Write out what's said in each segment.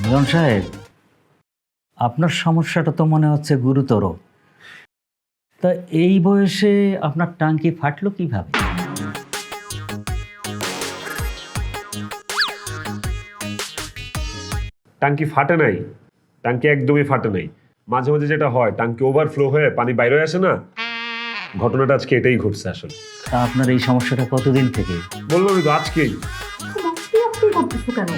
মিলন সাহেব, আপনার সমস্যাটা তো মনে হচ্ছে গুরুতর। তা এই বয়সে আপনার টাঙ্কি ফাটলো কিভাবে? টাঙ্কি ফাটে নাই, টাঙ্কি একদমই ফাটে নাই। মাঝে মাঝে যেটা হয় টাঙ্কি ওভারফ্লো হয়ে পানি বাইরে হয়ে আসে না, ঘটনাটা আজকে এটাই ঘটছে আসলে। তা আপনার এই সমস্যাটা কতদিন থেকে? বললাম তো আজকেই। আপনি আপনি করতেছো কেন?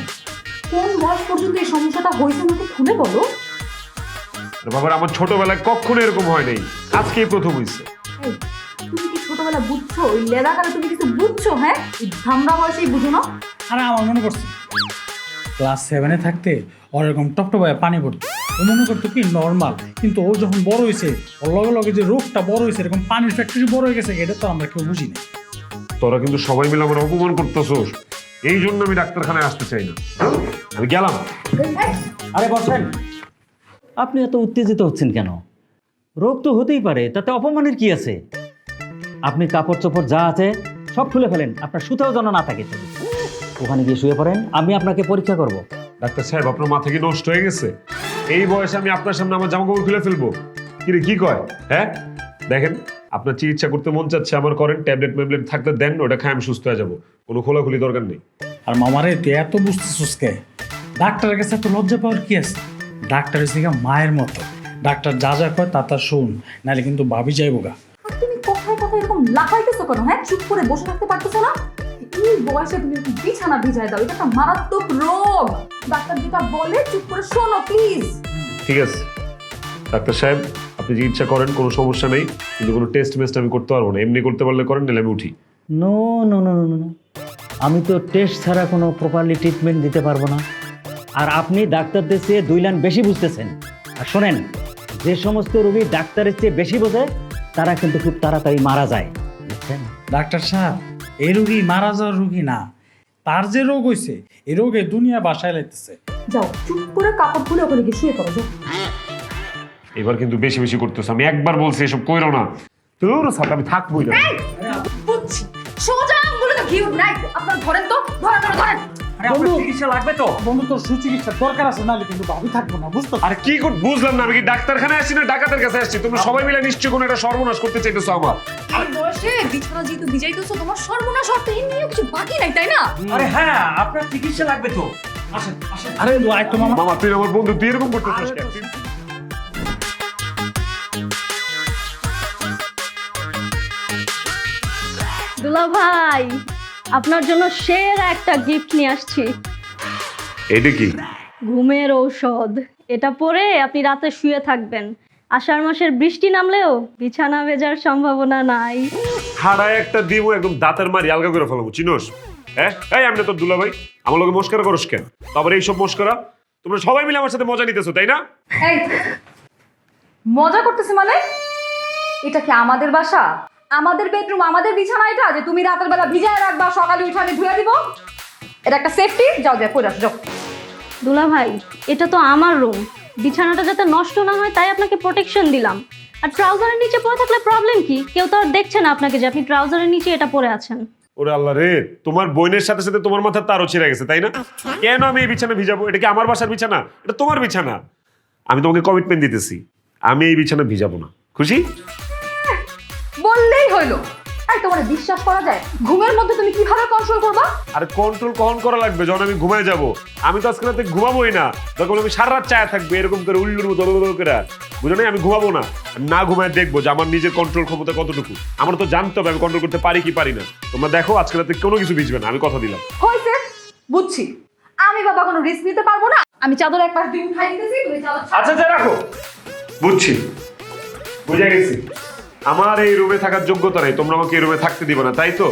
কোন বয়স পর্যন্ত এই সমস্যাটা হয়েছে আমাকে খুলে বলো। বাবার আমার ছোটবেলায় কখনো এরকম হয় নাই, আজকেই প্রথম হয়েছে। এই, তুমি কি ছোটবেলা বুঝছো? ওই লেদা কালে তুমি কিছু বুঝছো? হ্যাঁ, এই ধামড়া বয়সেই বুঝো না। আরে আমার মনে করছে ক্লাস 7-এ থাকতে ওর এরকম টপটপায় পানি পড়তো, ও মনে করতো কি নর্মাল। কিন্তু ও যখন বড় হয়েছে, ওর লগে লগে যে রোগটা বড় হয়েছে, এরকম পানির ফ্যাক্টরি বড় হয়ে গেছে, এটা তো আমরা কেউ বুঝি না। তোরা কিন্তু সবাই মিলে আমার অপমান করতেছোস, এই জন্য আমি ডাক্তারখানায় আসতে চাই না। আমি গেলাম। আরে বসেন, আপনি এত উত্তেজিত হচ্ছেন কেন? রোগ তো হতেই পারে, তাতে অপমানের কি আছে? আপনি কাপড় চোপড় যা আছে সব খুলে ফেলেন, আপনার শুতেও যেন না থাকে। ওখানে গিয়ে শুয়ে পড়েন, আমি আপনাকে পরীক্ষা করব। ডাক্তার সাহেব, আপনার মাথা কি নষ্ট হয়ে গেছে? এই বয়সে আমি আপনার সামনে আমার জামা কাপড় খুলে ফেলবো? কিরে কি কয়? হ্যাঁ দেখেন, আপনার চিকিৎসা করতে মন চাচ্ছে আমার করেন, ট্যাবলেট ম্যাবলেট থাকলে দেন, ওটা খাই আমি সুস্থ হয়ে যাবো, কোনো খোলাখুলি দরকার নেই। আর মামারে তুই এত বুঝতেছিস কে? ডাক্তারের কাছে এত লজ্জা পাওয়ার কি আছে? ডাক্তার হচ্ছে গিয়ে মায়ের মতো, ডাক্তার যা যা কয় তা শোন, নাহলে কিন্তু ভাবি যাইবো গা। আর তুমি কথায় কথায় এরকম লাফাইতেছো কেন? হ্যাঁ, চুপ করে বসে থাকতে পারতেছো না? এই বয়সে তুমি এরকম বিছানা ভিজায় দাও, এটা একটা মারাত্মক রোগ। ডাক্তার যেটা বলে চুপ করে শোনো প্লিজ। ঠিক আছে ডাক্তার সাহেব, আপনি চিকিৎসা করেন, কোনো সমস্যা নেই, কিন্তু কোনো টেস্ট মেস্ট আমি করতে পারবো না। এমনি করতে পারলে করেন, নাহলে আমি উঠি। No no no no no, আমি তো টেস্ট ছাড়া কোনো প্রপারলি ট্রিটমেন্ট দিতে পারবো না। আর আপনি ডাক্তারদের চেয়ে 2 লাইন বেশি বুঝতেছেন। আর শোনেন, যে সমস্ত রোগী ডাক্তারের চেয়ে বেশি বোঝে তারা কিন্তু খুব তাড়াতাড়ি মারা যায়, বুঝছেন? ডাক্তার সাহেব, এই রোগী মারা যাওয়ার রোগী না, তার যে রোগ হয়েছে এই রোগে দুনিয়া বাসায় লাইতেছে। যাও চুপ করে কাপড় খুলে ওখানে গিয়ে শুয়ে পড়ো, যাও। এবার কিন্তু বেশি বেশি করতেছে, আমি একবার বলছি এসব কইরো না। তোর সাথে আমি থাকবোই না। বুঝছি, সোজা আঙ্গুলে ঘিউ নাই। আপনার ধরেন তো, ধরেন ধরেন ধরেন। চিকিৎসা লাগবে তো? বন্ধু, তোর সুচিকিৎসার দরকার আছে, নাহলে কিন্তু ভাবি থাকবো না, বুঝতো? আরে কি বুঝলাম না, আমি কি ডাক্তারখানায় আসছি না ডাকাতের কাছে আসছি? তোমরা সবাই মিলে নিশ্চয়ই কোনো একটা সর্বনাশ করতে চাইতেছো আমার। এই বয়সে বিছানা যেহেতু ভিজাইতেছো, তোমার সর্বনাশ হতে এমনিও কিছু বাকি নাই, তাই না? আরে হ্যাঁ, আপনার চিকিৎসা লাগবে তো। আসেন আসেন। আরে আয় তো মামা। মামা তুই আমার বন্ধু, তুই এরকম করতেছিস কেন? দুলা ভাই, আপনার জন্য সেরা একটা গিফট নিয়ে আসছি। এইটা কি? ঘুমের ঔষধ। এটা পরে আপনি রাতে শুয়ে থাকবেন, আষাঢ় মাসের বৃষ্টি নামলেও বিছানা ভেজার সম্ভাবনা নাই। হাড়ায় একটা দিব, একদম দাঁতের মারি আলগা করে ফেলাবো, চিনোস? হ্যাঁ এই আমি না তোর দুলা ভাই, আমার লোকে মস্করা করস কেন? তারপরে এইসব মস্করা তোমরা সবাই মিলে আমার সাথে মজা নিতেছো, তাই না? এই মজা করতেছি মানে? এটা কি আমাদের বাসা, আমাদের বেডরুম, আমাদের বিছানা এটা যে তুমি রাতের বেলা ভিজায় রাখবা, সকালে উঠে আমি ধুয়ে দিব? এটা একটা সেফটি। যাও যাও পরে আসো, যাও। দুলা ভাই, এটা তো আমার রুম, বিছানাটা যাতে নষ্ট না হয় তাই আপনাকে প্রোটেকশন দিলাম। আর ট্রাউজারের নিচে পরে থাকলে প্রবলেম কি? কেউ তো আর দেখছে না আপনাকে যে আপনি ট্রাউজারের নিচে এটা পরে আছেন। ওরে আল্লাহ রে, তোমার বোনের সাথে সাথে তোমার মাথার তারও ছিঁড়ে গেছে, তাই না? কেন আমি এই বিছানা ভিজাবো? এটা কি আমার বাসার বিছানা? এটা তোমার বিছানা। আমি তোমাকে কমিটমেন্ট দিতেছি, আমি এই বিছানা ভিজাবো না। খুশি? বললেই হইলো। এই তোমার বিশ্বাস করা যায়? ঘুমের মধ্যে তুমি কিভাবে কন্ট্রোল করবা? আরে কন্ট্রোল কখন করা লাগবে? যখন আমি ঘুমায় যাব। আমি তো আজকে রাতে ঘুমাবোই না, তখন আমি সারা রাত চায়া থাকবে এরকম করে উল্লুর মতো করে। বুঝো না, আমি ঘুমাবো না। আমি না ঘুমায় দেখবো যে আমার নিজের কন্ট্রোল ক্ষমতা কতটুকু। আমার তো জানতে হবে আমি কন্ট্রোল করতে পারি কি পারি না। তোমরা দেখো আজকে রাতে কোনো কিছু ভিজবে না, আমি কথা দিলাম। হইছে, বুঝছি। আমি বাবা কোনো রিস্ক নিতে পারবো না। আমি চাদর এক পাশ দিয়ে উঠাই দিতেছি, তুমি চাদর আচ্ছা যা রাখো, বুঝছি, বুঝে গেছি। আমার এই রুমে থাকার যোগ্যতা নেই, তোমরা আমাকে এই রুমে থাকতে দিবে না, তাই তো?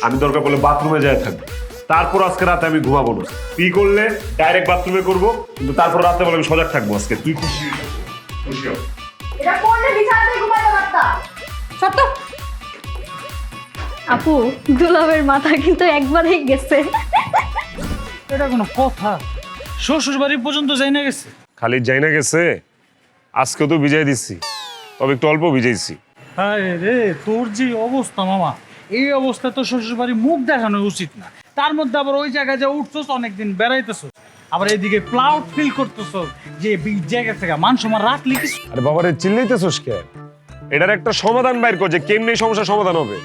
আমি দরকার পড়লে বাথরুমে যায় থাকবো। তারপর আজকে রাতে আমি ঘুমাবো না। তুই করলে ডাইরেক্ট বাথরুমে করবো, কিন্তু তারপর রাতে বলে আমি সজাগ থাকবো। আজকে তুই খুশি খুশি হ। এটা করলে বিছানাতে ঘুমাইতে পারতা। সত্য। আপু, দুলাভের মাথা কিন্তু একবারেই গেছে। এটা কোনো কথা? শ্বশুর বাড়ি পর্যন্ত যাই না গেছে। খালি যাই না গেছে, আজকেও তো বিজয় দিচ্ছি, তবে একটু অল্প বিজয়ছি। আরে রে, তোর যে অবস্থা মামা, এই অবস্থা তো শ্বশুর বাড়ি মুখ দেখানো উচিত না। তার মধ্যে আবার ওই জায়গায় যা উঠছস, অনেকদিন বেড়াইতেছস, আবার এদিকে প্রাউড ফিল করতেছো যে এই জায়গা থেকে মান সম্মান রাখলি কিছু। আরে বাবারে চিল্লাইতেছস কে? এটার একটা সমাধান বাইর কর যে কেমনে এই সমস্যার সমাধান হবে।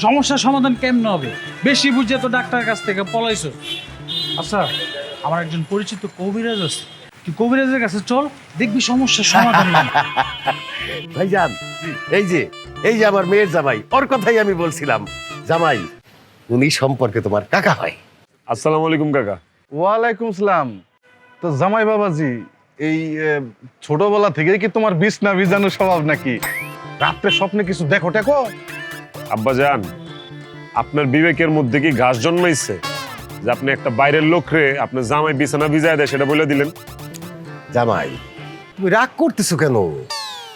সমস্যার সমাধান কেমন হবে? বেশি বুঝে তো ডাক্তারের কাছ থেকে পলাইছো। আচ্ছা, আমার একজন পরিচিত কবিরাজ আছে, তুই কবিরাজের কাছে চল, দেখবি সমস্যার সমাধান না। ভাইজান, এই যে আমার মেয়ের জামাই, ওর কথাই আমি বলছিলাম। জামাই, উনি সম্পর্কে তোমার কাকা হয়। আসসালামু আলাইকুম কাকা। ওয়ালাইকুম সালাম। তো জামাই বাবাজি, এই ছোটবেলা থেকেই কি তোমার বিছনা ভিজানোর স্বভাব নাকি? রাত্রে স্বপ্নে কিছু দেখো টেকো? আব্বাজান, আপনার বিবেকের মধ্যে কি ঘাস জন্মাইছে যে আপনি একটা বাইরের লোকরে আপনার জামাই বিছানা ভিজায় দেয় সেটা বলে দিলেন? জামাই, তুমি রাগ করতেছো কেন?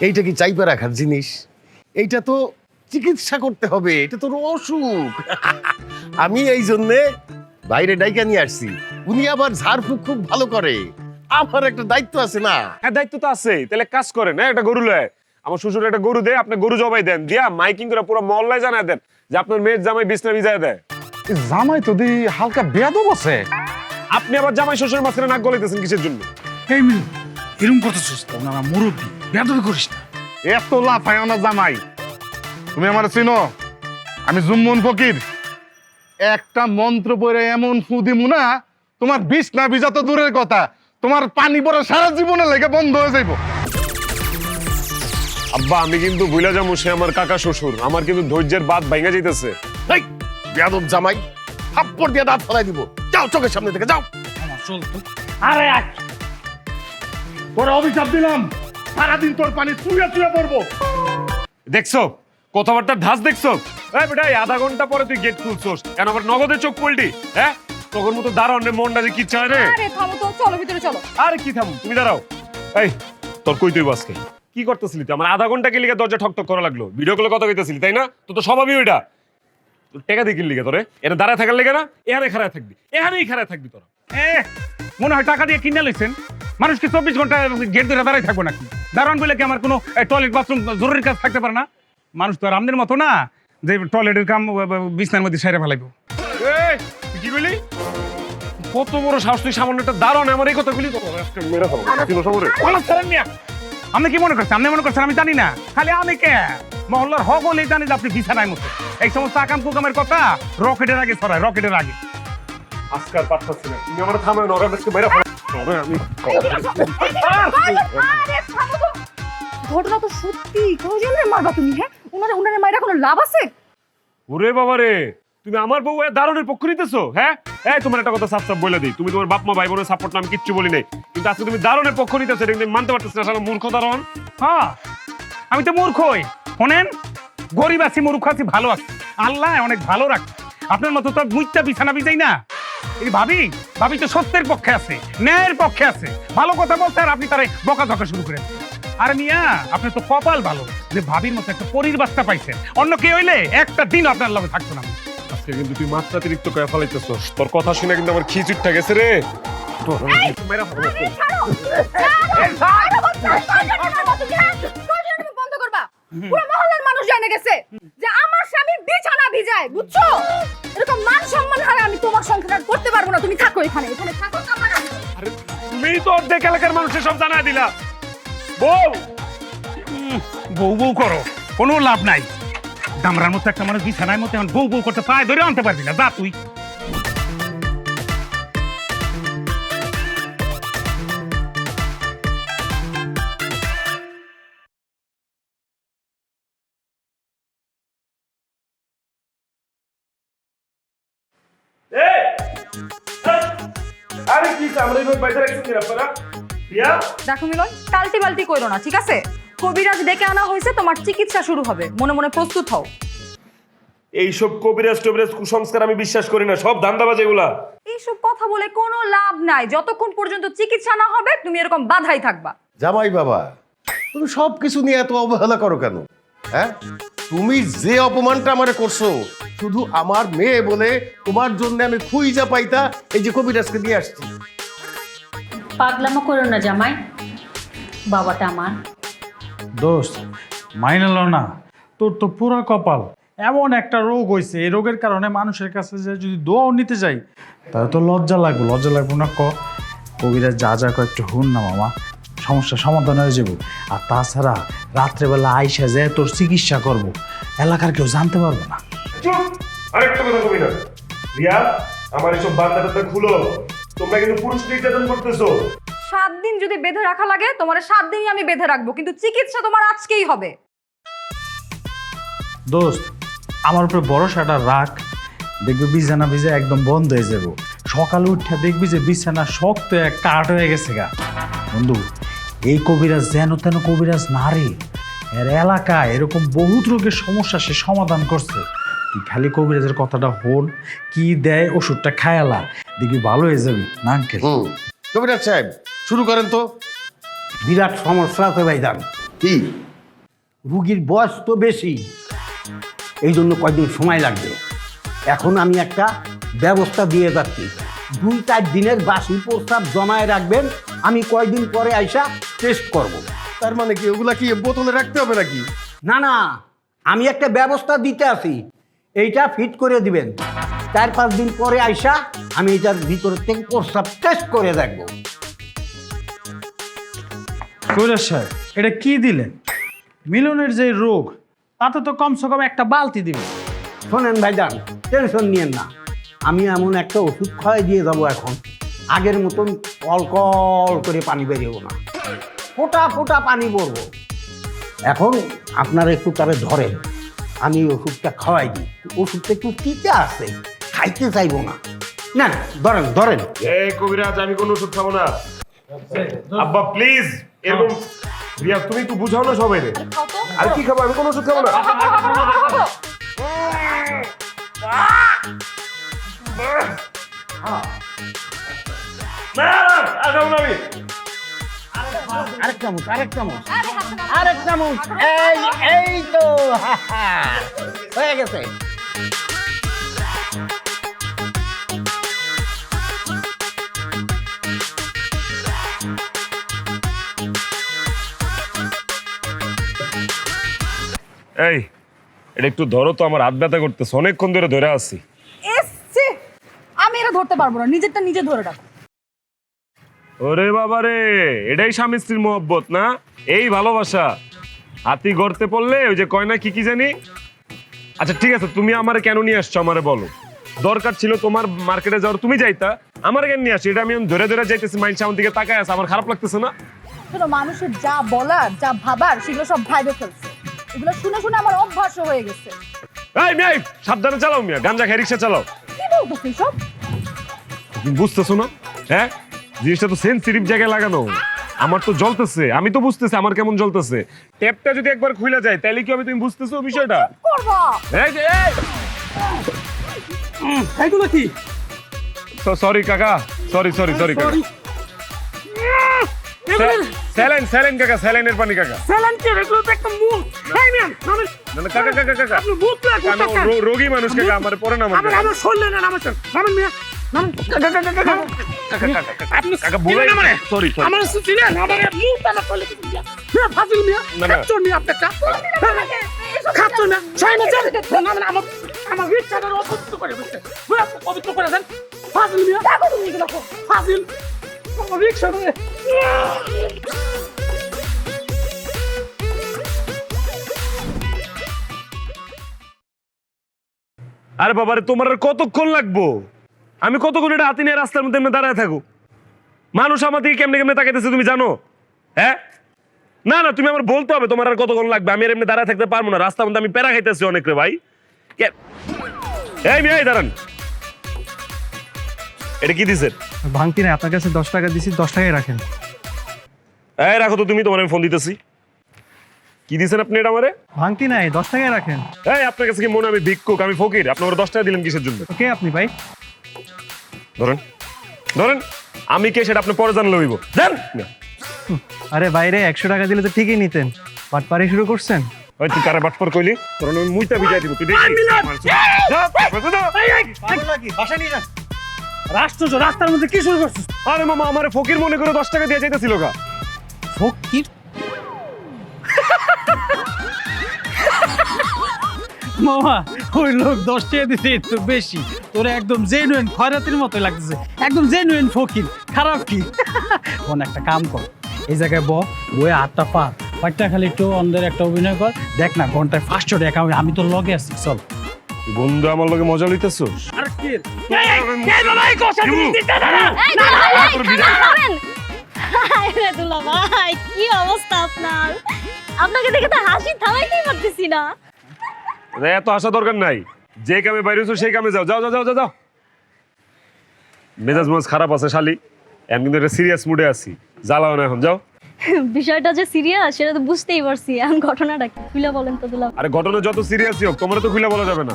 এইটা কি চাইপা রাখার জিনিস? এইটা তো চিকিৎসা করতে হবে, এটা তো অসুখ। আমি এই জন্যে বাইরে ডাইকা নিয়ে আসছি। উনি আবার ঝাড়ফুঁক খুব ভালো করে। আমার একটা দায়িত্ব আছে না? হ্যাঁ, দায়িত্ব তো আছেই। তাহলে কাজ করেন, হ্যাঁ, একটা গরু লয়। আমার শ্বশুর একটা গরু দেয়, আপনি গরু জবাই দেন, দিয়া মাইকিং করে পুরো মহল্লায় জানায় দেন যে আপনার মেয়ের জামাই বিছনা ভিজায় দেয়। এই জামাই তো দি হালকা বেয়াদব আছে। আপনি আবার জামাই শ্বশুরের মাঝখানে নাক গলাইতেছেন কিসের জন্য? এই মিনু, এরকম করতেছিস তো? ওনারা মুরব্বী, বেয়াদবি করিস না। এত লাফায় না জামাই। তুমি আমার চিনো? আমি জুম্মন ফকির। একটা মন্ত্র পড়ে এমন ফু দিমু না, তোমার বিছনা ভিজা তো দূরের কথা, তোমার পানি পড়া সারা জীবনে লেগে বন্ধ হয়ে যাইব। আব্বা, আমি কিন্তু ভুলে যাবো সে আমার কাকা শ্বশুর। আমার কিন্তু ধৈর্যের বাঁধ ভাঙা যাইতেছে। এই বেয়াদব জামাই, থাপ্পড় দিয়ে দাঁত ফেলাই দিব। যাও, চোখের সামনে থেকে যাও। আমার চল তো। আরে তোরা অভিশাপ দিলাম, সারাদিন তোর পানি চুইয়া চুইয়া পড়বো। দেখছো কথাবার্তার ধাস দেখছো? এই বেটা, এই আধা ঘন্টা পরে তুই গেট খুলছোস কেন? আবার নগদে চোখ পল্টি? হ্যাঁ, তখন মতো দাঁড়ান রে, মনটা যে কি চায় রে। আরে থামো তো, চলো ভিতরে চলো। আরে কি থামু, তুমি দাঁড়াও। এই তোর কই তুই আজকে কি করতেছিলি? তুই আমার আধা ঘন্টা কে লিগে দরজা ঠকঠক করা লাগলো? ভিডিও কলে কথা কইতেছিলি তাই না? তো তো স্বভাবই ওইটা। তোর টাকা দিয়ে কিনলি তোরে? এটা দাঁড়ায় থাকার লেগে না? এখানে খাড়ায় থাকবি, এখানেই খাড়ায় থাকবি তোরা। মনে হয় টাকা দিয়ে কিনে লইছেন। মানুষ কি 24 ঘন্টা গেট ধরে দাঁড়াই থাকবো নাকি? দাঁড়ান বলে কি আমার কোনো টয়লেট বাথরুম জরুরি কাজ থাকতে পারে না? মানুষ তো আর আমাদের মতো না যে টয়লেটের কাম বিছনার মধ্যে সেরে ফেলাইবো। এই তুই কি বলি? কত বড় সাহস তুই সামান্য একটা দাঁড়ান আমার এই কথা বলি? মেরে ফেলো। আপনি কি মনে করছেন? আপনি মনে করছেন আমি জানি না? খালি আমি কে মহল্লার হক হলেই জানি যে আপনি বিছানায় মতো। এই সমস্ত আকাম কুকামের কথা রকেটের আগে ছড়ায়, রকেটের আগে। আজকাল পাঠাচ্ছি না, তুমি আমার থামে না, ওরা আজকে মেরে ফেলো। আমি ঘটনা তো সত্যি, কয়জনের মারবা তুমি? হ্যাঁ, উনারে মাইরা কোনো লাভ আছে? ওরে বাবা রে, তুমি আমার বউ দারুণের পক্ষ নিতেছো? হ্যাঁ, এই তোমার একটা কথা সাপ সাপ বলে দিই, তুমি তোমার বাপ মা ভাই বোনের সাপোর্ট আমি কিচ্ছু বলি নাই, কিন্তু আজকে তুমি দারুণের পক্ষ নিতেছো, এটা কিন্তু মানতে পারতেছ না। আসলে মূর্খ দারুণ। হ্যাঁ, আমি তো মূর্খই। শোনেন, গরিব আছি, মূর্খ আছি, ভালো আছি, আল্লাহ অনেক ভালো রাখে। আপনার মতো তো মুইত্যা বিছানা বিজাই না। এই ভাবি ভাবি তো সত্যের পক্ষে আছে, ন্যায়ের পক্ষে আছে, ভালো কথা বলতে, আর আপনি তারে বকাঝকা শুরু করেন। আর মিয়া, আপনি তো কপাল ভালো যে ভাবির মতো একটা পরীর বাচ্চা পাইছেন। অন্য কে হইলে একটা দিন আপনার লগে থাকতো না। আজকে কিন্তু তুই মাত্রাতিরিক্ত করে ফেলাইতেছস। তোর কথা শুনে কিন্তু আমার খিচ উঠে গেছে রে। বন্ধ করবা। পুরো মহল্লার মানুষ জেনে গেছে যে আমার স্বামী বিছানা ভিজায়, বুঝছো? এরকম মান সম্মান হারে আমি তোমার সংসার করতে পারবো না। তুমি থাকো এখানে, এখানে থাকো। আরে তুমি তো অর্ধেক এলাকার মানুষের সব জানাই দিলা। বউ বউ বউ করো, কোনো লাভ নাই। দামরার মতো একটা মানুষ বিছানায় মতো এখন বউ বউ করতে পায় ধরে আনতে পারবি না। যা তুই। আরে কি আমরা এই বাইরে রাখছেন কি আপনারা? রিয়া, দেখো মিলন, টালটি বালটি কইরো না, ঠিক আছে? কবিরাজ ডেকে আনা হয়েছে, তোমার চিকিৎসা শুরু হবে, মনে মনে প্রস্তুত হও। এইসব কবিরাজ টবিরাজ কুসংস্কার আমি বিশ্বাস করি না, সব ধান্দাবাজ এগুলা। এইসব কথা বলে কোনো লাভ নাই। যতক্ষণ পর্যন্ত চিকিৎসা না হবে তুমি এরকম বাধাই থাকবা। জামাই বাবা, তুমি সব কিছু নিয়ে এত অবহেলা করো কেন? হ্যাঁ, তুমি যে অপমানটা আমারে করছো, শুধু আমার মেয়ে বলে তোমার জন্য আমি খুঁজা পাইতা এই যে কবিরাজকে নিয়ে আসছি। পাগলামো করো না জামাই, বাবাটা আমার। দোস্ত, মাইনাল না, তোর তো পুরা কপাল। এমন একটা রোগ হয়েছে, এই রোগের কারণে মানুষের কাছে যে যদি দোয়াও নিতে যাই, তাহলে তো লজ্জা লাগবো না। ক কবিরা যা যা কয়েকটা হুন না মামা, সমস্যা সমাধান হয়ে যাবো। আর তাছাড়া রাত্রেবেলা আইসা যে তোর চিকিৎসা করব, এলাকার কেউ জানতে পারবে না। চুপ, আরেকটা কথা কবি না। রিয়া, আমার এসব বার্তাটা খুলো। তোমরা কিন্তু পুরুষ নির্যাতন করতেছো। 7 দিন যদি বেঁধে রাখা লাগে তোমার 7 দিনই আমি বেঁধে রাখবো, কিন্তু চিকিৎসা তোমার আজকেই হবে। দোস্ত, আমার উপরে ভরসাটা রাখ, দেখবি বিছানা ভিজে একদম বন্ধ হয়ে যাব। সকালে উঠে দেখবি যে বিছানা শক্ত এক কাঠ হয়ে গেছে গা। বন্ধু, এই কবিরাজ যেন তেন কবিরাজ না রে, এর এলাকায় এরকম বহুত রোগের সমস্যা সে সমাধান করছে। তুই খালি কবিরাজের কথাটা হন, কি দেয় ওষুধটা খায়ালা, দেখবি ভালো হয়ে যাবি না আঙ্কেল? কবিরাজ সাহেব, শুরু করেন তো। বিরাট সমস্যা আছে ভাইজান। কি? রুগীর বয়স তো বেশি, এই জন্য কয়দিন সময় লাগবে। এখন আমি একটা ব্যবস্থা দিয়ে যাচ্ছি, 2-4 দিনের বাসি প্রস্তাব জমায় রাখবেন, আমি কয়দিন পরে আইসা টেস্ট করব। তার মানে কি ওগুলা কি বোতলে রাখতে হবে নাকি? না না, আমি একটা ব্যবস্থা দিতে আছি, এইটা ফিট করে দিবেন। 4-5 দিন পরে আইসা আমি এটার ভিতর থেকে প্রস্তাব টেস্ট করে দেখবো। কবিরাজ সাহেব, এটা কি দিলেন? মিলনের যে রোগ, তাতে তো কমসে কম একটা বালতি দিবে। শোনেন ভাইজান, টেনশন নিয়েন না, আমি এমন একটা ওষুধ খাওয়াই দিয়ে যাবো এখন, আগের মতন কল করে পানি বেরিয়েও না, ফোঁটা ফোঁটা পানি পড়বো। এখন আপনারা একটু তারে ধরেন, আমি ওষুধটা খাওয়াই দিই। ওষুধটা একটু তিতে আছে, খাইতে চাইবো না। না না, ধরেন ধরেন। এই কবিরাজ, আমি কোনো ওষুধ খাবো না। আব্বা প্লিজ, এরকম। রিয়া, তুমি একটু বুঝাও না সবাই রে। আর কি খাবো? আমি কোনো ওষুধ খাবো না। না, আর খাবো না আমি। আরেক চামচ, আরেক চামচ, আরেক চামচ। এই তো হয়ে গেছে। এই, এটা একটু ধরো তো, আমার হাত ব্যথা করতেছে, অনেকক্ষণ ধরে ধরে আছি। এসছে, আমি এটা ধরতে পারবো না, নিজেরটা নিজে ধরে রাখো। ওরে বাবা রে, এটাই স্বামী স্ত্রীর মহব্বত না? এই ভালোবাসা। হাতি গড়তে পড়লে ওই যে কয় না কি কি জানি। আচ্ছা ঠিক আছে, তুমি আমারে কেন নিয়ে আসছো আমারে বলো। দরকার ছিল তোমার মার্কেটে যাওয়ার, তুমি যাইতা, আমার কেন নিয়ে আসছো? এটা আমি ধরে ধরে যাইতেছি, মাইন্ড আমার দিকে তাকায় আছে, আমার খারাপ লাগতেছে না? শোনো, মানুষের যা বলার যা ভাবার সেগুলো সব ভাইবে ফেলছে, এগুলো শুনে শুনে আমার অভ্যাস হয়ে গেছে। এই মিয়া, সাবধানে চালাও মিয়া, গাঞ্জা খেয়ে রিক্সা চালাও। কি বলতো সব? তুমি বুঝতেছো না? হ্যাঁ, জিনিসটা তো সেনসিটিভ জায়গায় লাগানো। আমার তো জ্বলতেছে, আমি তো বুঝতেছি আমার কেমন জ্বলতেছে। ট্যাপটা যদি একবার খুলে যায় তাহলে কি হবে? তুমি বুঝতেছো বিষয়টা? করবা এই যে, এই এইগুলো কি? সরি কাকা, সরি সরি সরি কাকা। স্যালাইন স্যালাইন কাকা, স্যালাইনের পানি কাকা। স্যালাইন কি? এগুলো তো একটা মুখ। এই মিয়ান, নামেন। না না কাকা কাকা কাকা, আপনি মুখ না করতেছেন। রোগী মানুষ কাকা, আমার পরে না আমার আমার শরীরে না নামেন। নামেন মিয়া, নামেন। আপনি কাকা বলে মানে সরি সরি। আমার সিনে আমার মুখ টানা করলে কি মিয়া? মিয়া ফাজিল মিয়া, না, না। খাচ্ছ মিয়া আপনি খাচ্ছ না, ছয় না চার না না আমার রিক্সাটার অপবিত্র করে দিচ্ছে। পুরো পবিত্র করে দেন। ফাজিল মিয়া, দেখো তুমি এগুলো ফাজিল। আমার রিক্সাটা আরে বাবারে, তোমার আর কতক্ষণ লাগবো? আমি কতক্ষণ এটা হাতি নিয়ে রাস্তার মধ্যে এমনি দাঁড়ায় থাকো? মানুষ আমার দিকে কেমনে কেমনে তাকাইতেছে তুমি জানো? হ্যাঁ, না না, তুমি আমার বলতে হবে তোমার আর কতক্ষণ লাগবে। আমি আর এমনি দাঁড়ায় থাকতে পারবো না, রাস্তার মধ্যে আমি প্যারা খাইতেছি অনেক রে ভাই। এই মেয়ে দাঁড়ান, এটা কি দিছেন? ভাঙতি নাই, আপনার কাছে 10 টাকা দিছি, 10 টাকাই রাখেন। এই রাখো তো তুমি, তোমার আমি ফোন দিতেছি। কি দিছেন আপনি এটা আমারে? ভাঙতি নাই, 10 টাকাই রাখেন। এই আপনার কাছে কি মনে আমি ভিক্ষুক, আমি ফকির? আপনি আমার 10 টাকা দিলেন কিসের জন্য? ওকে আপনি ভাই? ধরেন ধরেন, আমি কে সেটা আপনি পরে জানলে হইব। দেন। আরে বাইরে 100 টাকা দিলে তো ঠিকই নিতেন, বাটপারি শুরু করছেন। ওই তুই কারে বাটপার কইলি? তোর আমি মুইটা বিজাই দিব, তুই দেখি। বাসা নিয়ে যান। রাষ্ট্র রাস্তার মধ্যে কি শুরু করছিস? আরে মামা, আমারে ফকির মনে করে 10 টাকা দিয়ে যাইতেছিল গা। ফকির? মামা, ওই লোক 10 টাকা দিতে একটু বেশি। তোরা একদম জেনুইন খয়রাতির মতো লাগতেছে, একদম জেনুইন ফকির। খারাপ কি কোন একটা কাম কর, এই জায়গায় বয়ে 8টা পাঁচটা খালি একটু অন্ধের একটা অভিনয় কর, দেখ না ঘন্টায় 500 টাকা আমি তোর লগে আছি, চল। তুই বন্ধু আমার লগে মজা লইতেছো? আরে কি দুলা ভাই কি অবস্থা আপনার? আপনাকে দেখে তো হাসি থামাইতেই পারতেছি না। এত আসা দরকার নাই, যে কামে বাইরে হইছো সেই কামে যাও যাও যাও যাও যাও। মেজাজ মেজাজ খারাপ আছে শালি, এখন কিন্তু একটা সিরিয়াস মুডে আছি, জ্বালাও না এখন, যাও। বিষয়টা যে সিরিয়াস সেটা তো বুঝতেই পারছি, এখন ঘটনাটা কি খুলে বলেন তো দুলা। আরে ঘটনা যত সিরিয়াসই হোক তোমার তো খুলে বলা যাবে না।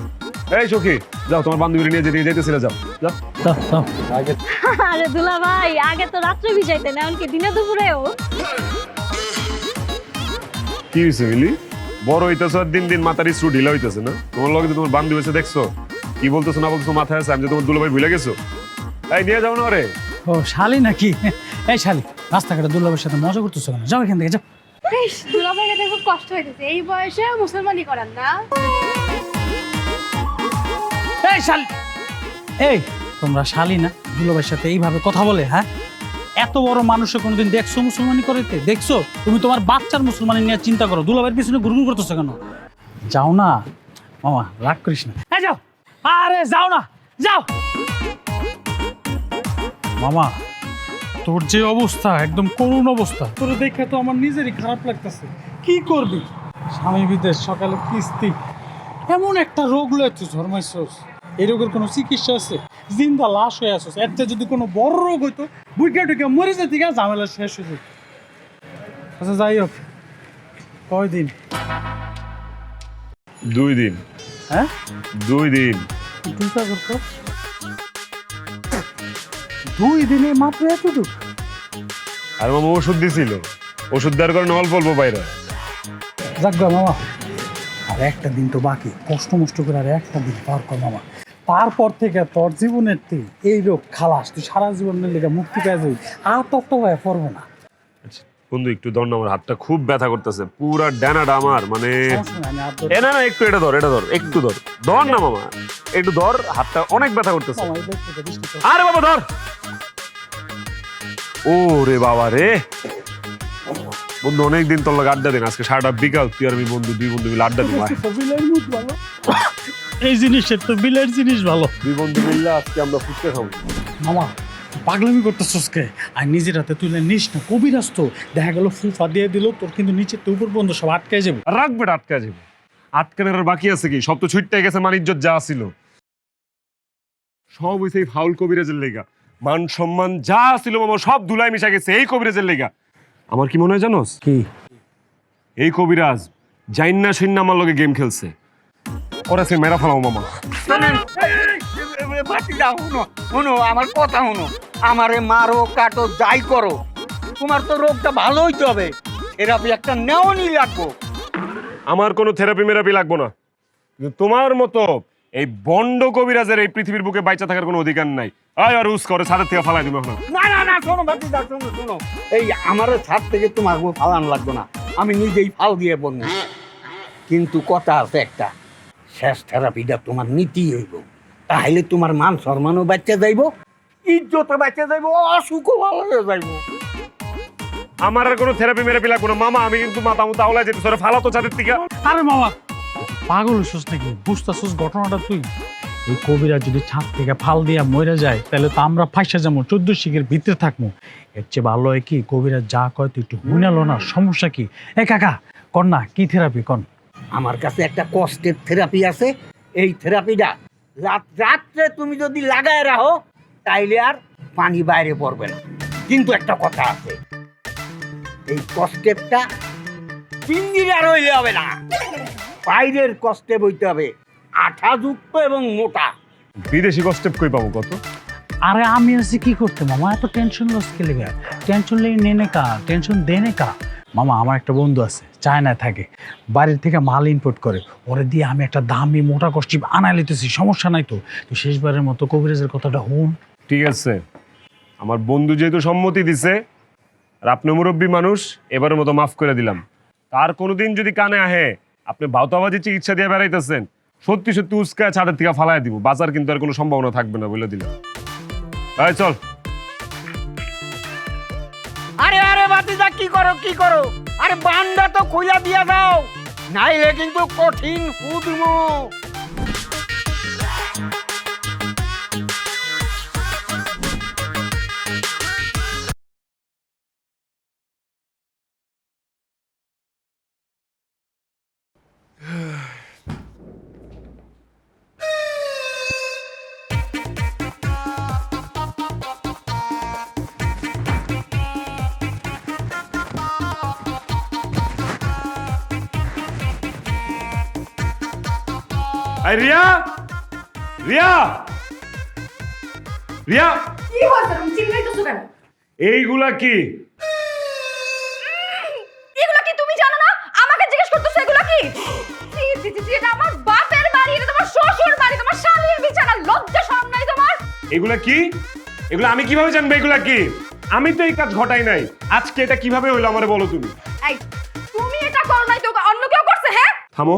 এই সখী যাও, তোমার বান্ধবী নিয়ে যেতে যেতেছিলে, যাও যাও। আরে দুলা ভাই আগে তো রাত্রে ভিজাইতেন, এখন কি দিনে দুপুরেও? কি হয়েছে মিলি? বড় হইতেছো আর দিন দিন মাথার স্ক্রু ঢিলা হইতেছে না? তোমার লগে তোমার বান্ধবী হয়েছে দেখছো, কি বলতেছো না বলতেছো মাথায় আছে, আমি যে তোমার দুলাভাই ভুলে গেছো। এই নিয়ে যাও না রে। ও শালি নাকি? এই শালি রাস্তাঘাটে দুলাভাইয়ের সাথে মজা করতেছো কেন? যাও এখান থেকে যাও। দুলাভাইকে দেখে খুব কষ্ট হইতেছে, এই বয়সে মুসলমানি করেন না। এই শালি, এই তোমরা শালি না দুলাভাইয়ের সাথে এইভাবে কথা বলে? হ্যাঁ, এত বড় মানুষে কোনোদিন দেখছো মুসলমানি করাইতে? দেখছো? তুমি তোমার বাচ্চার মুসলমানি নিয়ে চিন্তা করো, দুলাভাইয়ের পিছনে ঘুরঘুর করতেছো কেন? যাও না মামা, রাগ করিস না। এই যাও, আরে যাও না, যাও। মামা তোর যে অবস্থা, একদম করুণ অবস্থা, তোর দেখে তো আমার নিজেরই খারাপ লাগতেছে। কি করবি? স্বামী বিদেশ, সকালে কিস্তি, এমন একটা রোগ লয়েছিস জন্মাইছিস, এই রোগের কোনো চিকিৎসা আছে? জিন্দা লাশ হয়ে আসছিস, একটা যদি কোনো বড় রোগ হইতো বুইকা টুকে মরে যেতে গা, ঝামেলা শেষ হয়ে যেত। আচ্ছা যাই হোক, কয়দিন? 2 দিন। হ্যাঁ 2 দিন। চিন্তা করতো 2 দিনে মাত্র এতটুকু? আর মামা ওষুধ দিছিল, ওষুধ দেওয়ার কারণে অল্প অল্প বাইরে। যাক গা মামা, আর একটা দিন তো বাকি, কষ্ট মষ্ট করে আর একটা দিন পার কর মামা। তারপর থেকে তোর জীবনের এই রোগ খালাস, তুই সারা জীবনের লেগে মুক্তি পেয়ে যাবি, আর তো ভাই পড়বো না। বন্ধু একটু ধর না, আমার হাতটা খুব ব্যথা করতেছে, পুরা ডানাটা আমার, মানে সমস্যা নাই, আমি আর ধরবো এ না না একটু এটা ধর, এটা ধর, একটু ধর, ধর না মামা, একটু ধর, হাতটা অনেক ব্যথা করতেছে। মামা, এই দেখতে দে, বৃষ্টি তো। আরে বাবা ধর। ও রে বাবা রে, বন্ধু অনেকদিন তোর লাগে আড্ডা দিন, আজকে সারাটা বিকাল তুই আর আমি বন্ধু, 2 বন্ধু মিলে আড্ডা দিব। বিলের মুখ ভালো, এই জিনিসের তো বিলের জিনিস ভালো। 2 বন্ধু মিলে আজকে আমরা ফুচকা খাবো। মামা পাগলামি করতেছস কে? আর নিজের হাতে তুলে নিস না, কবিরাজ তো, দেখা গেল ফুফা দিয়ে দিল, তোর কিন্তু নিচে তো উপর বন্ধু সব আটকে যাবে। রাখবে আটকা যাবে, আটকানোর আর বাকি আছে কি? সব তো ছুটতে গেছে, মান ইজ্জত যা ছিল সব হইছে এই ফাউল কবিরাজের লেগা। মান সম্মান যা ছিল মামা সব ধুলায় মিশা গেছে এই কবিরাজের লেগা। আমার কি মনে হয় জানোস? কি? এই কবিরাজ জাইন্না শূন্য আমার লগে গেম খেলছে, করেছে মেরা ফেলাও মামা। শুনো আমার কথা, শুনো, আমারে মারো কাটো যাই করো, তোমার তো রোগটা ভালো হইতে হবে, থেরাপি একটা নেওয়ানি লাগবো। আমার কোনো থেরাপি মেরাপি লাগবো না, কিন্তু তোমার মতো এই বন্ড কবিরাজের এই পৃথিবীর বুকে বাইচা থাকার কোনো অধিকার নাই। আয় আর উস করে ছাদের থেকে ফালাই দিব এখন। না না না, শোনো ভাতিজা, শোনো শোনো, এই আমার ছাদ থেকে তোমার ফালানো লাগবে না, আমি নিজেই ফাল দিয়ে বলবো। কিন্তু কথা আছে একটা, শেষ থেরাপিটা তোমার নীতি হইব, তাহলে তোমার মান সম্মানও বাচ্চা যাইব, ইজ্জতও বাচ্চা যাইব, অসুখও ভালো হয়ে যাইব। আমার আর কোনো থেরাপি মেরাপি লাগবো না মামা, আমি কিন্তু মাথা মতো আওলায় যেতে সরে ফালাতো ছাদের থেকে। আরে মামা পাগল হইছস নাকি? বুঝতেছস ঘটনাটা তুই? এই কবিরা যদি ছাদ থেকে ফাল দিয়া মরে যায়, তাহলে তো আমরা ফাইসা যাবো, 14 শিখের ভিতরে থাকবো। এর চেয়ে ভালো হয় কি, কবিরা যা কয় তুই একটু হুইনালো না, সমস্যা কি? এ কাকা কর না, কি থেরাপি কর? আমার কাছে একটা কষ্টের থেরাপি আছে, এই থেরাপিটা রাত্রে তুমি যদি লাগায় রাখো তাইলে আর পানি বাইরে পড়বে না। কিন্তু একটা কথা আছে, এই কষ্টেপটা 3 দিন আর হইলে হবে না, বাইরের কষ্টে বইতে হবে, আঠাযুক্ত এবং মোটা। বিদেশি কষ্টেপ কই পাবো কত? আরে আমি আছি কি করতে মামা, এত টেনশন লস কে লেগে? টেনশন লেগে নেনে কা, টেনশন দেনে কা। মামা আমার একটা বন্ধু আছে, চায়নায় থাকে, বাড়ির থেকে মাল ইম্পোর্ট করে, ওরে দিয়ে আমি একটা দামি মোটা কষ্টিপ আনাই লিতেছি, সমস্যা নাই তো। তুই শেষবারের মতো কবিরাজের কথাটা হুন। ঠিক আছে, আমার বন্ধু যেহেতু সম্মতি দিছে আর আপনি মুরব্বী মানুষ, এবারের মতো মাফ করে দিলাম। তার কোনোদিন যদি কানে আহে আপনি ভাওতাবাজি চিকিৎসা দিয়ে বেড়াইতেছেন, সত্যি সত্যি উস্কায় ছাদের থেকে ফালাই দিব, বাজার কিন্তু আর কোনো সম্ভাবনা থাকবে না বলে দিলাম। চল। ভাতিজা কি করো আরে বান্ডা তো খুইলা দিয়া দাও, নাইলে কিন্তু কঠিন ফুদমু। এই রিয়া, রিয়া, রিয়া, কি হয়েছে তুমি চিল্লাইতেছো কেন? এইগুলা কি? এগুলা কি তুমি জানো না? আমাকে জিজ্ঞেস করতেছো এগুলা কি? এটা আমার বাপের বাড়ি, এটা তোমার শ্বশুর বাড়ি, তোমার শালীর বিছানা, লজ্জা শরম নাই তোমার? এগুলা কি? এগুলা আমি কিভাবে জানবো এগুলা কি? আমি তো এই কাজ ঘটাই নাই। আজকে এটা কিভাবে হইলো আমারে বলো তুমি। এই তুমি এটা করো নাই তো অন্য কেউ করছে? হ্যাঁ থামো,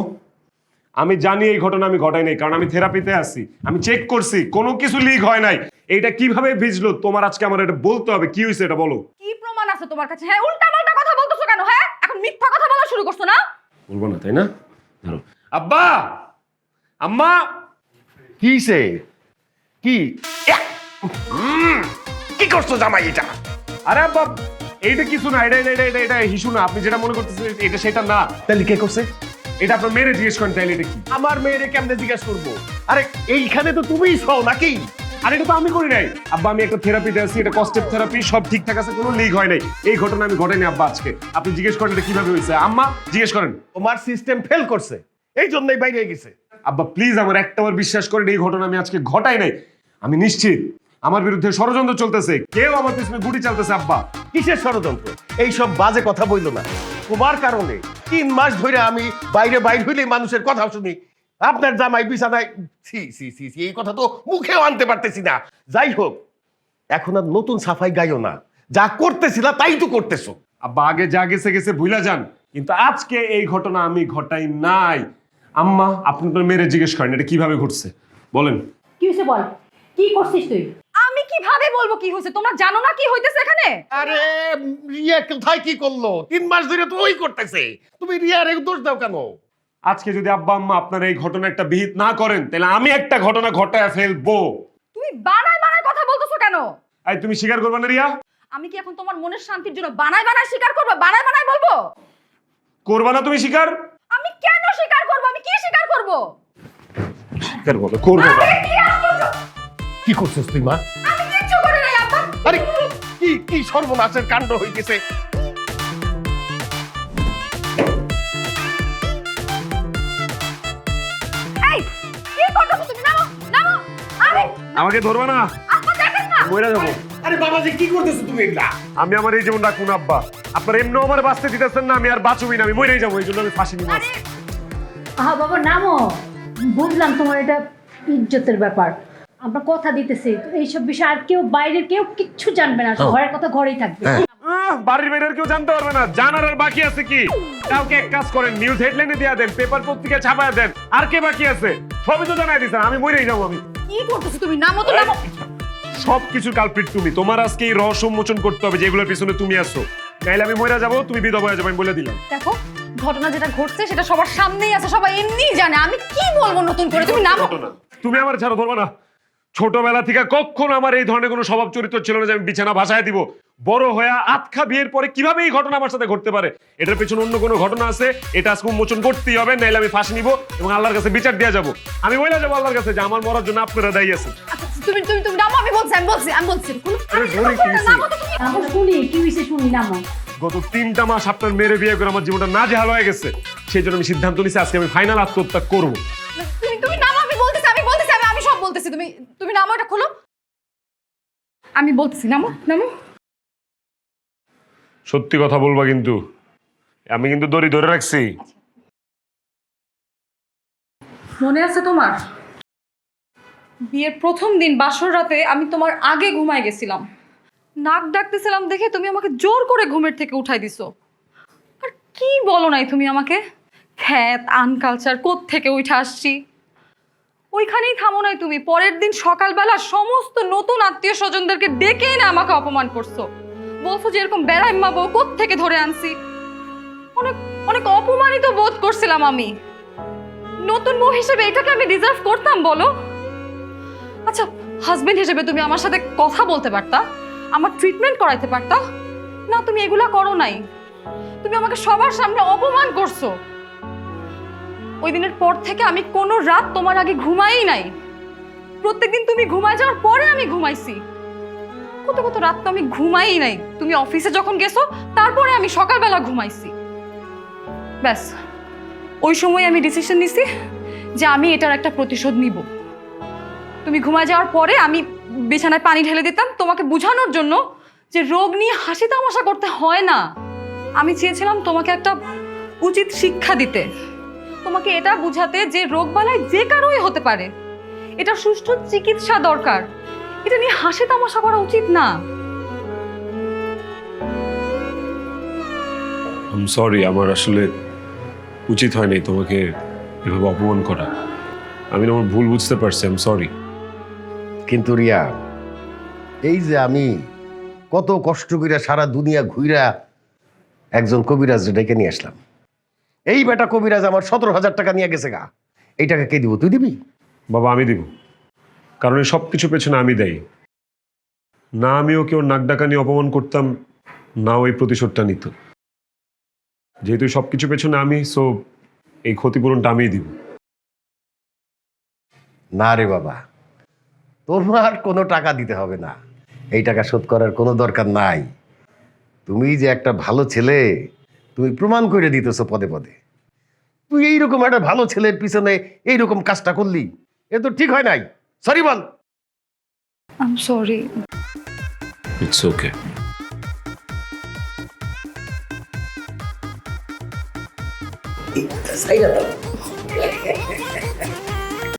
আমি জানি এই ঘটনা আমি ঘটাই নাই, কারণ আমি থেরাপিতে আছি, আমি চেক করছি, কোনো কিছু লিক হয় নাই। এইটা কিভাবে ভিজলো তোমার আজকে আমার এটা বলতে হবে। কি হয়েছে এটা বলো। কি প্রমাণ আছে তোমার কাছে? হ্যাঁ উল্টা পাল্টা কথা বলতেছো কেন? হ্যাঁ এখন মিথ্যা কথা বলা শুরু করছো না? বলবো না তাই না? ধরো আব্বা, আম্মা, কিসে কি কি করছো জামাই এটা? আরে আব্বা এইটা কিছু না, এটা এটা এটা এটা হিসু না। আপনি যেটা মনে করতেছেন এটা সেটা না। তাহলে কে করছে? এটা আপনার মেয়েরে জিজ্ঞেস করেন তাইলে এটা কি। আমার মেয়েরে কেমনে জিজ্ঞেস করবো? আরে এইখানে তো তুমিই সও নাকি? আর এটা তো আমি করি নাই আব্বা, আমি একটা থেরাপিতে আছি, এটা কস্টেপ থেরাপি, সব ঠিকঠাক আছে, কোনো লিক হয় নাই। এই ঘটনা আমি ঘটাইনি আব্বা আজকে। আপনি জিজ্ঞেস করেন এটা কিভাবে হয়েছে। আম্মা জিজ্ঞেস করেন। তোমার সিস্টেম ফেল করছে, এই জন্যই বাইরে গেছে। আব্বা প্লিজ আমার একটাবার বিশ্বাস করেন, এই ঘটনা আমি আজকে ঘটাই নাই। আমি নিশ্চিত আমার বিরুদ্ধে ষড়যন্ত্র চলতেছে, কেউ আমার পিছনে গুটি চালতেছে। আব্বা কিসের ষড়যন্ত্র? এইসব বাজে কথা বইলো না। তোমার কারণে 3 মাস ধরে আমি বাইরে হইলে মানুষের কথা শুনি। আপনার জামাই বিছানায়, ছি ছি ছি ছি, এই কথা তো মুখেও আনতে পারতেছি না। যাই হোক, এখন আর নতুন সাফাই গাইও না, যা করতেছিলা তাই তো করতেছো। আব্বা আগে যা গেছে গেছে ভুলা যান, কিন্তু আজকে এই ঘটনা আমি ঘটাই নাই। আম্মা আপনি তো মেরে জিজ্ঞেস করেন এটা কিভাবে ঘটছে, বলেন। কি হয়েছে বল, কি করছিস তুই? আমি কিভাবে বলবো কি হয়েছে? তোমরা জানো না কি হইতেছে এখানে? আরে রিয়া কোথায় কি করলো? 3 মাস ধরে তো ওই করতেছে, তুমি রিয়ার দোষ দাও কেন? আজকে যদি আব্বা আম্মা আপনারা এই ঘটনা একটা বিহিত না করেন, তাহলে আমি একটা ঘটনা ঘটায় ফেলবো। তুমি বানায় বানায় কথা বলতেছো কেন? এই তুমি স্বীকার করবে না রিয়া? আমি কি এখন তোমার মনের শান্তির জন্য বানায় বানায় স্বীকার করবো? বানায় বানায় বলবো? করবা না তুমি স্বীকার? আমি কেন স্বীকার করবো? আমি কি স্বীকার করবো? স্বীকার করবো, করবো না। আরে কি আশ্চর্য! কি করছিস তুই মা? আমি কিচ্ছু করি নাই আব্বা। আরে কি কি সর্বনাশের কাণ্ড হইতেছে! এই কি করতেছো তুমি? নামো নামো। আরে আমাকে ধরবা না, আব্বা দেখেন না। মরে যাবো। আরে বাবাজি কি করতেছো তুমি এগুলা? আমি আমার এই জীবন রাখুন আব্বা, আপনার এমনি আমার বাঁচতে দিতেছেন না, আমি আর বাঁচবই না, আমি মরেই যাবো, এই জন্য আমি ফাঁসি নিব। আরে আহা বাবা নামো, বুঝলাম তোমার এটা ইজ্জতের ব্যাপার, আমরা কথা দিতেছি এইসব বিষয় আর কেউ বাইরের কেউ কিচ্ছু জানবে না, ঘরের কথা ঘরেই থাকবে। বাড়ির বাইরের কেউ জানতে পারবে না, জানার আর বাকি আছে কি? কাউকে এক কাজ করেন, নিউজ হেডলাইনে দিয়া দেন, পেপার পত্রিকা ছাপায় দেন, আর কে বাকি আছে? সবই তো জানাই দিছেন, আমি মরেই যাবো। আমি কি করতেছো তুমি? নামো তো নামো। সবকিছুর কালপ্রিট তুমি, তোমার আজকে এই রহস্য উন্মোচন করতে হবে যেগুলোর পিছনে তুমি আছো, নাইলে আমি মরে যাবো, তুমি বিধবা হয়ে যাবে, আমি বলে দিলাম। দেখো ঘটনা যেটা ঘটছে সেটা সবার সামনেই আছে, সবাই এমনিই জানে, আমি কি বলবো নতুন করে? তুমি নামো। ঘটনা। তুমি আমার ছাড়া ধরবা না। ছোটবেলা থেকে কখনো আমার এই ধরনের কোনো স্বভাব চরিত্র ছিল না যে আমি বিছানা ভাসায় দিব। বড় হয়ে আতখা বিয়ের পরে কিভাবে এই ঘটনা আমার সাথে ঘটতে পারে? এটার পেছনে অন্য কোনো ঘটনা আছে, এটা আজকে উন্মোচন করতেই হবে, নাইলে আমি ফাঁসি নিব এবং আল্লাহর কাছে বিচার দেওয়া যাবো। আমি বলে যাবো আল্লাহর কাছে যে আমার মরার জন্য আপনারা দায়ী আছেন। আচ্ছা তুমি তুমি তুমি নামো। আমি বলছি আরে ধরে কি হয়েছে? নামো তো তুমি। নামো শুনি কি হয়েছে, শুনি নামো। গত 3টা মাস আপনার মেরে বিয়ে করে আমার জীবনটা নাজেহাল হয়ে গেছে, সেই জন্য আমি সিদ্ধান্ত নিয়েছি আজকে আমি ফাইনাল আত্মহত্যা করবো। তুমি তুমি নামো। আমি বলতেছি আমি সব বলতেছি। তুমি তুমি নামো, এটা খোলো। আমি বলতেছি নামো নামো। সত্যি কথা বলবা কিন্তু, আমি কিন্তু দড়ি ধরে রাখছি। মনে আছে তোমার বিয়ের প্রথম দিন বাসর রাতে আমি তোমার আগে ঘুমায় গেছিলাম, নাক ডাকতেছিলাম দেখে তুমি আমাকে জোর করে ঘুমের থেকে উঠাই দিছো। আর কি বলো নাই তুমি আমাকে? খ্যাত আনকালচার কোত্থেকে উঠে আসছি, ওইখানেই থামো নাই তুমি। পরের দিন সকালবেলা সমস্ত নতুন আত্মীয় স্বজনদেরকে ডেকে এনে আমাকে অপমান করছো, বলছো যে এরকম বেড়াইম্মা বউ কোত্থেকে ধরে আনছি। অনেক অনেক অপমানিত বোধ করছিলাম আমি। নতুন বউ হিসেবে এটাকে আমি ডিজার্ভ করতাম বলো? আচ্ছা, হাজবেন্ড হিসেবে তুমি আমার সাথে কথা বলতে পারতা, আমার ট্রিটমেন্ট করাইতে পারতা না? তুমি এগুলা করো নাই। তুমি আমাকে সবার সামনে অপমান করছো। ওই দিনের পর থেকে আমি কোনো রাত তোমার আগে ঘুমাই নাই। প্রত্যেকদিন তুমি ঘুমায় যাওয়ার পরে আমি ঘুমাইছি। কত কত রাত তো আমি ঘুমাই নাই। তুমি অফিসে যখন গেছো তারপরে আমি সকালবেলা ঘুমাইছি। ব্যাস, ওই সময় আমি ডিসিশন নিছি যে আমি এটার একটা প্রতিশোধ নিব। তুমি ঘুমায় যাওয়ার পরে আমি বিছানায় পানি ঢেলে দিতাম তোমাকে বোঝানোর জন্য যে রোগ নিয়ে হাসি তামাশা করতে হয় না। আমি চেয়েছিলাম তোমাকে একটা উচিত শিক্ষা দিতে, তোমাকে এটা বুঝাতে যে রোগবালাই যে কারোই হতে পারে, এটা সুষ্ঠু চিকিৎসা দরকার। এটা নিয়ে হাসি তামাশা করা উচিত না। সরি, আমার আসলে উচিত হয় নাই তোমাকে এভাবে অপমান করা। আমি আমার ভুল বুঝতে পারছি, আই এম সরি। কিন্তু রিয়া, এই যে আমি কত কষ্ট কইরা সারা দুনিয়া ঘুইরা একজন কবিরাজ ডেকে নিয়ে আসলাম, এই বেটা কবিরাজ আমার 17,000 টাকা নিয়ে গেছে গা। এই টাকা কে দিব? তুই দিবি? বাবা, আমি দিব, কারণ এই সব কিছু পেছনে আমি দেই। না আমি ওকে ওর নাক ডাকা নিয়ে অপমান করতাম, না ওই প্রতিশোধটা নিত। যেহেতু সব কিছু পেছনে আমি, সো এই ক্ষতিপূরণটা আমিই দিব। না রে বাবা, তোমার কোনো টাকা দিতে হবে না। এই টাকা শোধ করার কোনো দরকার নাই। তুমি যে একটা ভালো ছেলে, তুমি প্রমাণ করে দিতেছো পদে পদে। তুই এইরকম একটা ভালো ছেলের পিছনে এইরকম কাজটা করলি, এ তো ঠিক হয় নাই। Sorry ball. I am sorry. It's okay. সাইরা দাও।